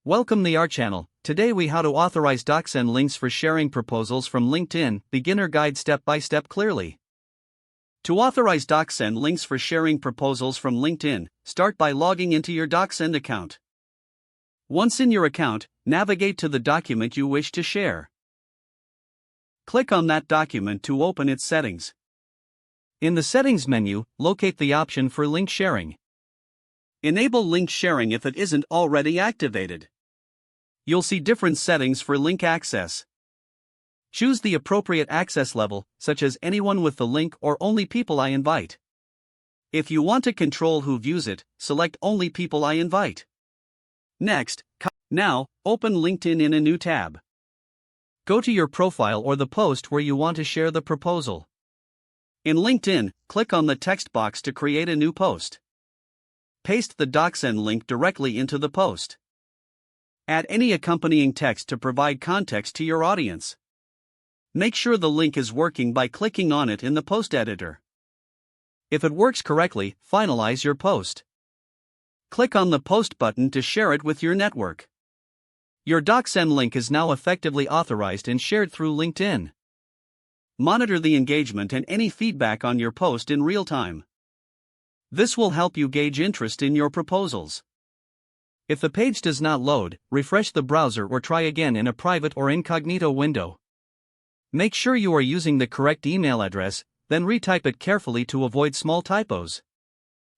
Welcome to our channel. Today we how to authorize DocSend links for sharing proposals from LinkedIn, beginner guide step by step clearly. To authorize DocSend links for sharing proposals from LinkedIn, start by logging into your DocSend account. Once in your account, navigate to the document you wish to share. Click on that document to open its settings. In the settings menu, locate the option for link sharing. Enable link sharing if it isn't already activated. You'll see different settings for link access. Choose the appropriate access level, such as anyone with the link or only people I invite. If you want to control who views it, select only people I invite. Next, now, open LinkedIn in a new tab. Go to your profile or the post where you want to share the proposal. In LinkedIn, click on the text box to create a new post. Paste the DocSend link directly into the post. Add any accompanying text to provide context to your audience. Make sure the link is working by clicking on it in the post editor. If it works correctly, finalize your post. Click on the post button to share it with your network. Your DocSend link is now effectively authorized and shared through LinkedIn. Monitor the engagement and any feedback on your post in real time. This will help you gauge interest in your proposals. If the page does not load, refresh the browser or try again in a private or incognito window. Make sure you are using the correct email address, then retype it carefully to avoid small typos.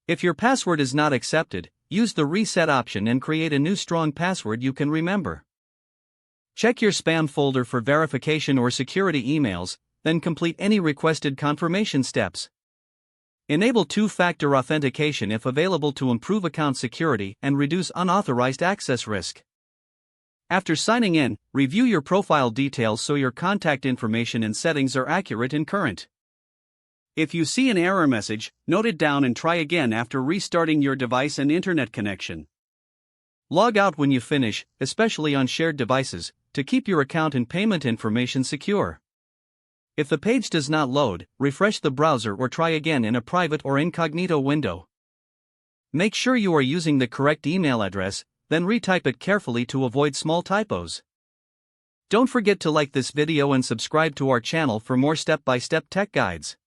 If your password is not accepted, use the reset option and create a new strong password you can remember. Check your spam folder for verification or security emails, then complete any requested confirmation steps. Enable two-factor authentication if available to improve account security and reduce unauthorized access risk. After signing in, review your profile details so your contact information and settings are accurate and current. If you see an error message, note it down and try again after restarting your device and internet connection. Log out when you finish, especially on shared devices, to keep your account and payment information secure. If the page does not load, refresh the browser or try again in a private or incognito window. Make sure you are using the correct email address, then retype it carefully to avoid small typos. Don't forget to like this video and subscribe to our channel for more step-by-step tech guides.